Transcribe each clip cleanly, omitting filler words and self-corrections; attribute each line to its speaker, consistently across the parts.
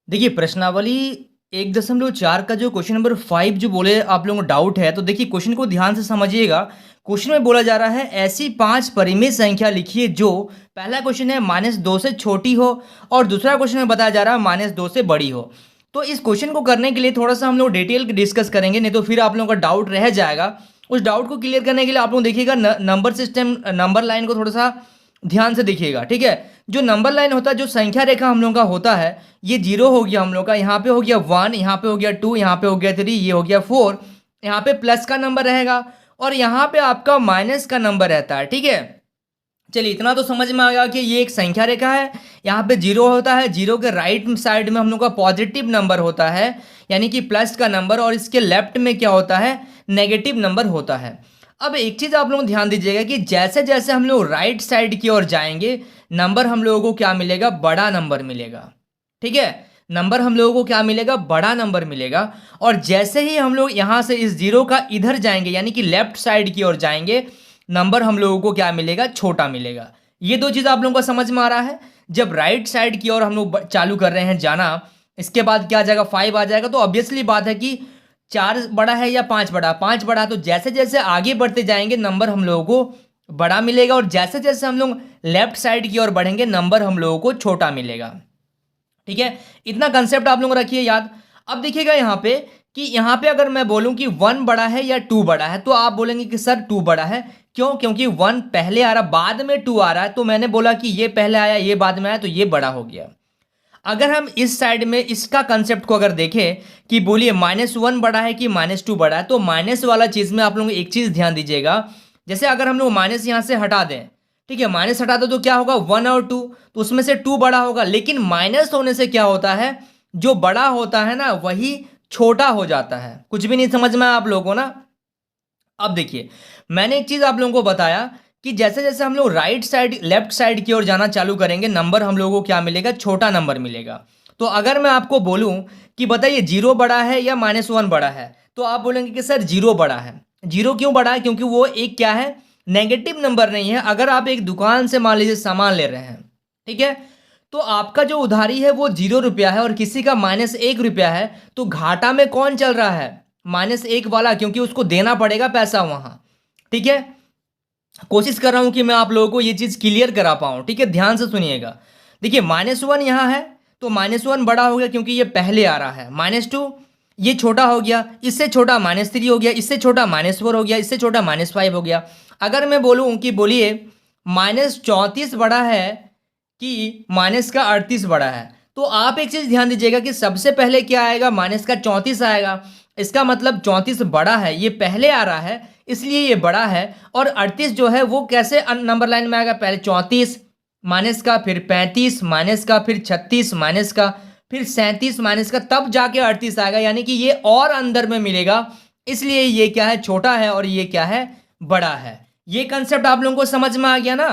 Speaker 1: देखिए प्रश्नावली 1.4 का जो क्वेश्चन नंबर 5 जो बोले आप लोगों को डाउट है, तो देखिए क्वेश्चन को ध्यान से समझिएगा। क्वेश्चन में बोला जा रहा है ऐसी 5 परिमेय संख्या लिखिए जो, पहला क्वेश्चन है -2 से छोटी हो और दूसरा क्वेश्चन में बताया जा रहा है -2 से बड़ी हो। तो इस क्वेश्चन को करने के लिए थोड़ा सा हम लोग डिटेल डिस्कस करेंगे, नहीं तो फिर आप लोगों का डाउट रह जाएगा। उस डाउट को क्लियर करने के लिए आप लोग देखिएगा नंबर सिस्टम, नंबर लाइन को थोड़ा सा ध्यान से देखिएगा, ठीक है। जो नंबर लाइन होता है, जो संख्या रेखा हम लोगों का होता है, ये 0 हो गया हम लोग का, यहाँ पे हो गया 1, यहाँ पे हो गया 2, यहाँ पे हो गया 3, ये हो गया 4, यहाँ पे प्लस का नंबर रहेगा और यहाँ पे आपका माइनस का नंबर रहता है, ठीक है। चलिए इतना तो समझ में आ गया कि ये एक संख्या रेखा है। यहाँ पे 0 होता है, 0 के राइट साइड में हम लोग का पॉजिटिव नंबर होता है, यानी कि प्लस का नंबर, और इसके लेफ्ट में क्या होता है, नेगेटिव नंबर होता है। अब एक चीज आप लोग ध्यान दीजिएगा कि जैसे जैसे हम लोग राइट साइड की ओर जाएंगे, नंबर हम लोगों को क्या मिलेगा, बड़ा नंबर मिलेगा, ठीक है। नंबर हम लोगों को क्या मिलेगा, बड़ा नंबर मिलेगा। और जैसे ही हम लोग यहाँ से इस 0 का इधर जाएंगे, यानी कि लेफ्ट साइड की ओर जाएंगे, नंबर हम लोगों को क्या मिलेगा, छोटा मिलेगा। ये दो चीज आप लोगों को समझ में आ रहा है। जब राइट साइड की ओर हम लोग चालू कर रहे हैं जाना, इसके बाद क्या आ जाएगा, 5 आ जाएगा। तो ऑब्वियसली बात है कि 4 बड़ा है या 5 बड़ा, 5 बड़ा। तो जैसे जैसे आगे बढ़ते जाएंगे नंबर हम लोगों को बड़ा मिलेगा, और जैसे जैसे हम लोग लेफ्ट साइड की ओर बढ़ेंगे नंबर हम लोगों को छोटा मिलेगा, ठीक है। इतना कंसेप्ट आप लोग रखिए याद। अब देखिएगा यहाँ पे कि यहाँ पे अगर मैं बोलूँ कि 1 बड़ा है या 2 बड़ा है, तो आप बोलेंगे कि सर 2 बड़ा है। क्यों? क्योंकि 1 पहले आ रहा, बाद में 2 आ रहा है, तो मैंने बोला कि ये पहले आया, ये बाद में आया, तो ये बड़ा हो गया। अगर हम इस साइड में इसका कंसेप्ट को अगर देखें कि बोलिए -1 बड़ा है कि -2 बड़ा है, तो माइनस वाला चीज में आप लोग एक चीज ध्यान दीजिएगा। जैसे अगर हम लोग माइनस यहाँ से हटा दें, ठीक है, माइनस हटा दो तो क्या होगा, 1 और 2, तो उसमें से 2 बड़ा होगा। लेकिन माइनस होने से क्या होता है, जो बड़ा होता है ना वही छोटा हो जाता है। कुछ भी नहीं समझ में आया आप लोगों को ना। अब देखिए, मैंने एक चीज आप लोगों को बताया कि जैसे जैसे हम लोग राइट साइड लेफ्ट साइड की ओर जाना चालू करेंगे, नंबर हम लोगों को क्या मिलेगा, छोटा नंबर मिलेगा। तो अगर मैं आपको बोलूं कि बताइए 0 बड़ा है या -1 बड़ा है, तो आप बोलेंगे कि सर 0 बड़ा है। 0 क्यों बड़ा है? क्योंकि वो एक क्या है, नेगेटिव नंबर नहीं है। अगर आप एक दुकान से मान लीजिए सामान ले रहे हैं, ठीक है, तो आपका जो उधारी है वो 0 रुपया है और किसी का -1 रुपया है, तो घाटा में कौन चल रहा है, -1 वाला, क्योंकि उसको देना पड़ेगा पैसा वहां, ठीक है। कोशिश कर रहा हूं कि मैं आप लोगों को ये चीज क्लियर करा पाऊं, ठीक है, ध्यान से सुनिएगा। देखिए -1 यहाँ है, तो -1 बड़ा हो गया क्योंकि ये पहले आ रहा है। -2 ये छोटा हो गया, इससे छोटा -3 हो गया, इससे छोटा -4 हो गया, इससे छोटा -5 हो गया। अगर मैं बोलूं कि बोलिए -34 बड़ा है कि माइनस का 38 बड़ा है, तो आप एक चीज ध्यान दीजिएगा कि सबसे पहले क्या आएगा, माइनस का 34 आएगा। इसका मतलब 34 बड़ा है, ये पहले आ रहा है इसलिए ये बड़ा है। और 38 जो है वो कैसे नंबर लाइन में आएगा, पहले 34 माइनस का, फिर 35 माइनस का, फिर 36 माइनस का, फिर 37 माइनस का, तब जाके 38 आएगा। यानी कि ये और अंदर में मिलेगा, इसलिए ये क्या है, छोटा है, और ये क्या है, बड़ा है। ये कंसेप्ट आप लोगों को समझ में आ गया ना।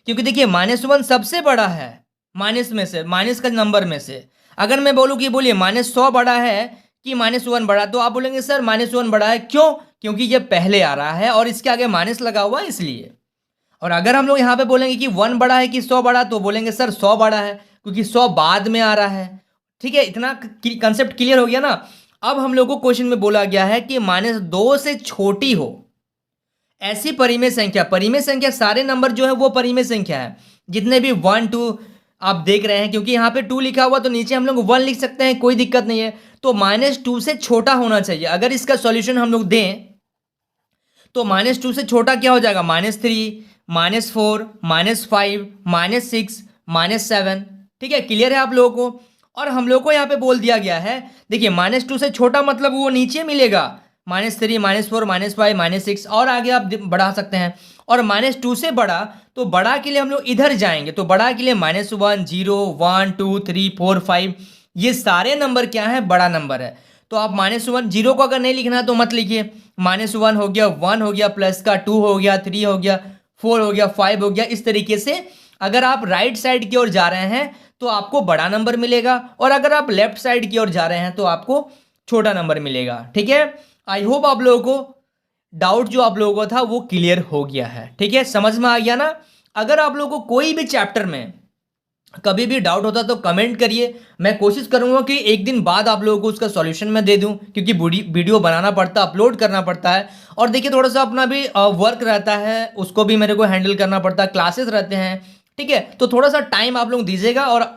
Speaker 1: क्योंकि देखिए -1 सबसे बड़ा है, माइनस में से, माइनस का नंबर में से। अगर मैं बोलूं कि बोलिए -100 बड़ा है कि -1 बड़ा, तो आप बोलेंगे सर -1 बड़ा है। क्यों? क्योंकि ये पहले आ रहा है और इसके आगे माइनस लगा हुआ है इसलिए। और अगर हम लोग यहाँ पे बोलेंगे कि 1 बड़ा है कि 100 बड़ा, तो बोलेंगे सर 100 बड़ा है, क्योंकि 100 बाद में आ रहा है, ठीक है। इतना कंसेप्ट क्लियर हो गया ना। अब हम लोग को क्वेश्चन में बोला गया है कि -2 से छोटी हो ऐसी परिमेय संख्या। परिमेय संख्या सारे नंबर जो है वो परिमेय संख्या है, जितने भी 1 2 आप देख रहे हैं। क्योंकि यहाँ पे 2 लिखा हुआ तो नीचे हम लोग 1 लिख सकते हैं, कोई दिक्कत नहीं है। तो -2 से छोटा होना चाहिए। अगर इसका सॉल्यूशन हम लोग दें तो -2 से छोटा क्या हो जाएगा, -3 -4 -5 -6 -7, ठीक है। क्लियर है आप लोगों को? और हम लोग को यहाँ पे बोल दिया गया है, देखिए -2 से छोटा मतलब वो नीचे मिलेगा, -3 -4 -5 -6, और आगे आप बढ़ा सकते हैं। और -2 से बड़ा, तो बड़ा के लिए हम लोग इधर जाएंगे, तो बड़ा के लिए -1 0 1 2 3 4 5, ये सारे नंबर क्या है, बड़ा नंबर है। तो आप -1 0 को अगर नहीं लिखना है तो मत लिखिए। -1 हो गया, 1 हो गया, प्लस का 2 हो गया, 3 हो गया, 4 हो गया, 5 हो गया। इस तरीके से अगर आप राइट साइड की ओर जा रहे हैं तो आपको बड़ा नंबर मिलेगा, और अगर आप लेफ्ट साइड की ओर जा रहे हैं तो आपको छोटा नंबर मिलेगा, ठीक है। आई होप आप लोगों को डाउट जो आप लोगों को था वो क्लियर हो गया है, ठीक है, समझ में आ गया ना। अगर आप लोगों को कोई भी चैप्टर में कभी भी डाउट होता तो कमेंट करिए, मैं कोशिश करूंगा कि एक दिन बाद आप लोगों को उसका सॉल्यूशन मैं दे दूं, क्योंकि वीडियो बनाना पड़ता है, अपलोड करना पड़ता है, और देखिए थोड़ा सा अपना भी वर्क रहता है, उसको भी मेरे को हैंडल करना पड़ता है, क्लासेस रहते हैं, ठीक है। तो थोड़ा सा टाइम आप लोग दीजिएगा, और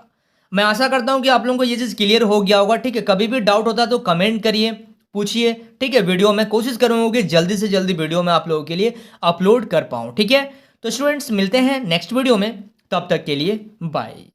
Speaker 1: मैं आशा करता हूं कि आप लोगों को ये चीज़ क्लियर हो गया होगा, ठीक है। कभी भी डाउट होता है तो कमेंट करिए, पूछिए, ठीक है। वीडियो मैं कोशिश करूंगा कि जल्दी से जल्दी वीडियो मैं आप लोगों के लिए अपलोड कर पाऊँ, ठीक है। तो स्टूडेंट्स मिलते हैं नेक्स्ट वीडियो में, तब तक के लिए बाय।